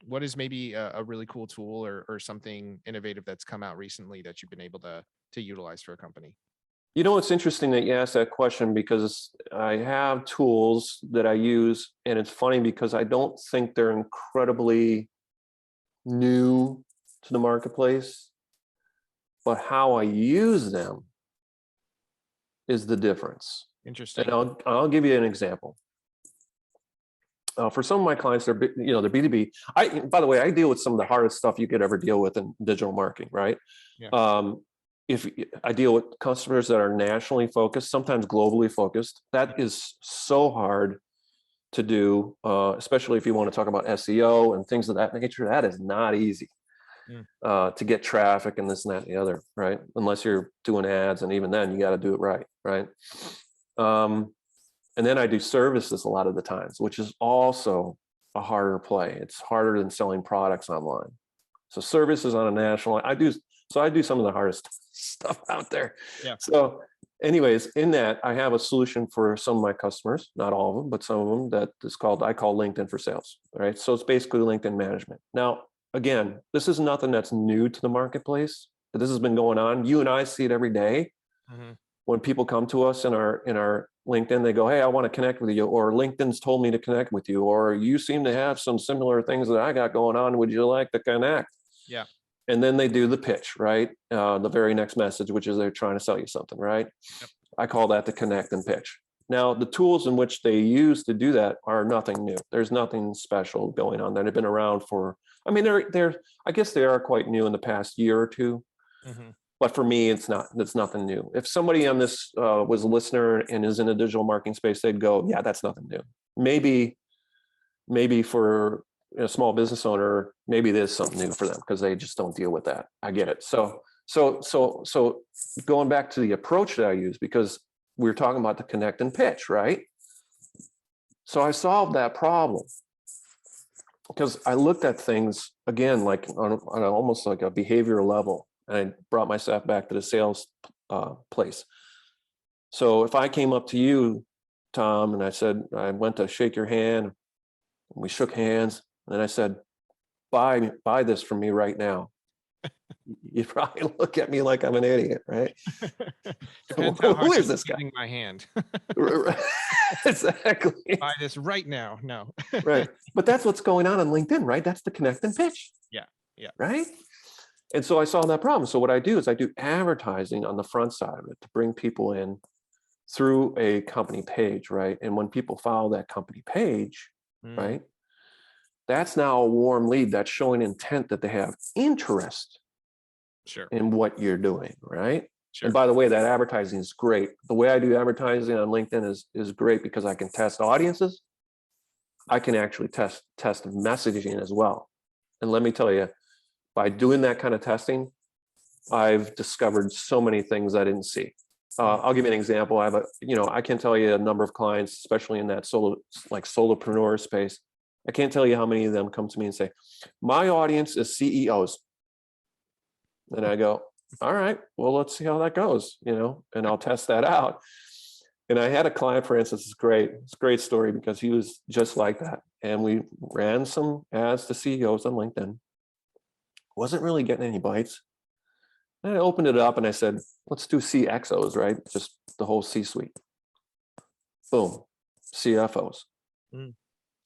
what is maybe a really cool tool or something innovative that's come out recently that you've been able to utilize for a company? You know, it's interesting that you asked that question because I have tools that I use, and it's funny because I don't think they're incredibly new to the marketplace, but how I use them is the difference. And Interesting. I'll give you an example. For some of my clients, they're they're B2B. By the way, I deal with some of the hardest stuff you could ever deal with in digital marketing, right? Yeah. If I deal with customers that are nationally focused, sometimes globally focused, that is so hard to do, especially if you want to talk about SEO and things of that nature. That is not easy Mm. to get traffic and this and that and the other, right? Unless you're doing ads, and even then, you got to do it right, right? And then I do services a lot of the times, which is also a harder play. It's harder than selling products online. So services on a national, I do some of the hardest stuff out there. Yeah. So anyways, in that, I have a solution for some of my customers, not all of them, but some of them, that is called, I call LinkedIn for Sales. All right. So it's basically LinkedIn management. Now, again, this is nothing that's new to the marketplace, but this has been going on. You and I see it every day. Mm-hmm. When people come to us in our LinkedIn, they go, hey, I want to connect with you, or LinkedIn's told me to connect with you, or you seem to have some similar things that I got going on. Would you like to connect? Yeah. And then they do the pitch, right? The very next message, which is they're trying to sell you something, right? Yep. I call that the connect and pitch. Now, the tools in which they use to do that are nothing new. There's nothing special going on. They've been around for, I mean, I guess they are quite new in the past year or two. Mm-hmm. But for me, it's nothing new. If somebody on this was a listener and is in the digital marketing space, they'd go, yeah, that's nothing new. Maybe for a small business owner, maybe there's something new for them because they just don't deal with that. I get it. So going back to the approach that I use, because we were talking about the connect and pitch, right? So I solved that problem because I looked at things again, like on almost like a behavioral level. And I brought myself back to the sales place. So if I came up to you, Tom, and I went to shake your hand, and we shook hands, and then I said, buy this from me right now. You'd probably look at me like I'm an idiot, right? Depends how hard Who you're is this guy? squeezing my hand. Exactly. Buy this right now. No. Right. But that's what's going on LinkedIn, right? That's the connect and pitch. Yeah. Yeah. Right. And so I solved that problem. So what I do is I do advertising on the front side of it to bring people in through a company page, right? And when people follow that company page, right, that's now a warm lead that's showing intent that they have interest Sure. in what you're doing, right? Sure. And by the way, that advertising is great. The way I do advertising on LinkedIn is great because I can test audiences. I can actually test messaging as well. And let me tell you, by doing that kind of testing, I've discovered so many things I didn't see. I'll give you an example. I can tell you a number of clients, especially in that solopreneur space. I can't tell you how many of them come to me and say, my audience is CEOs. And I go, all right, well, let's see how that goes, and I'll test that out. And I had a client, for instance, it's a great story because he was just like that. And we ran some ads to CEOs on LinkedIn. Wasn't really getting any bites. And I opened it up and I said, let's do CXOs, right? Just the whole C-suite. Boom, CFOs.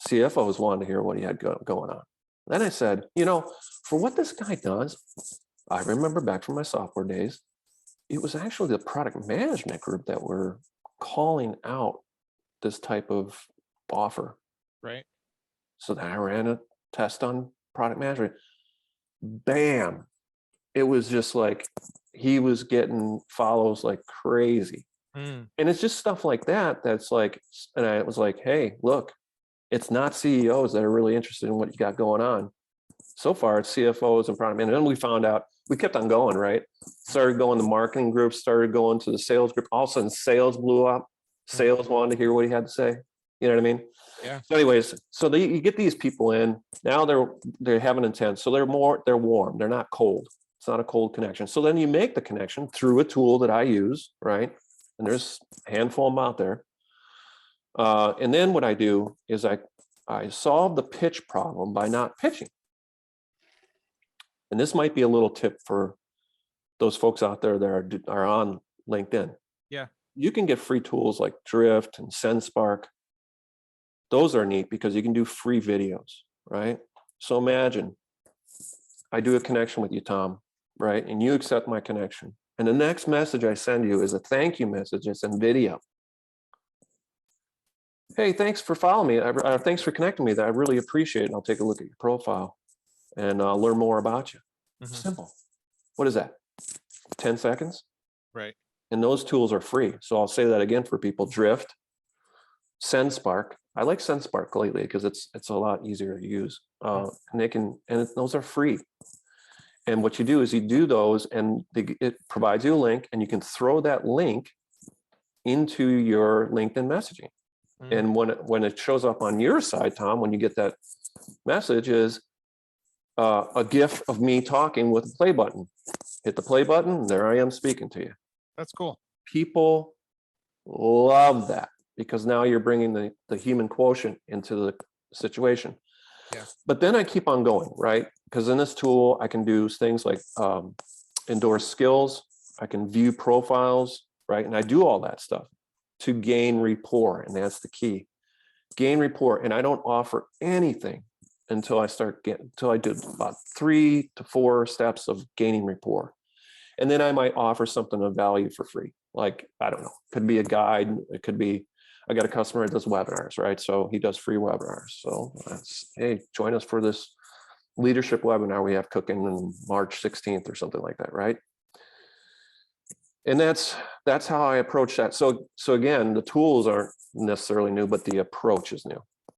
CFOs wanted to hear what he had going on. Then I said, for what this guy does, I remember back from my software days, it was actually the product management group that were calling out this type of offer. Right. So then I ran a test on product management. Bam. It was just like he was getting follows like crazy. And it's just stuff like that. That's like, and I was like, hey, look, it's not CEOs that are really interested in what you got going on. So far, it's CFOs and product management. And we found out, we kept on going, right? Started going to marketing groups, started going to the sales group. All of a sudden, sales blew up. Sales wanted to hear what he had to say. You know what I mean? Yeah. So anyways, you get these people in. Now they have an intent. So they're warm. They're not cold. It's not a cold connection. So then you make the connection through a tool that I use, right? And there's a handful of them out there. And then what I do is I solve the pitch problem by not pitching. And this might be a little tip for those folks out there that are on LinkedIn. Yeah. You can get free tools like Drift and SendSpark. Those are neat because you can do free videos, right? So imagine I do a connection with you, Tom, right? And you accept my connection. And the next message I send you is a thank you message. It's in video. Hey, thanks for following me. Thanks for connecting me. I really appreciate it. And I'll take a look at your profile and learn more about you. Mhm. Simple. What is that? 10 seconds? Right. And those tools are free. So I'll say that again for people. Drift, SendSpark. I like SendSpark lately because it's a lot easier to use. And those are free. And what you do is you do those, and it provides you a link, and you can throw that link into your LinkedIn messaging. And when it shows up on your side, Tom, when you get that message, is a GIF of me talking with the play button. Hit the play button, and there I am speaking to you. That's cool. People love that because now you're bringing the human quotient into the situation. Yeah. But then I keep on going, right? Because in this tool, I can do things like endorse skills. I can view profiles, right? And I do all that stuff to gain rapport. And that's the key. Gain rapport. And I don't offer anything until I do about 3 to 4 steps of gaining rapport. And then I might offer something of value for free. Like, I don't know, could be a guide. It could be, I got a customer that does webinars, right? So he does free webinars. So hey, join us for this leadership webinar we have cooking on March 16th or something like that, right? And that's how I approach that. So again, the tools aren't necessarily new, but the approach is new.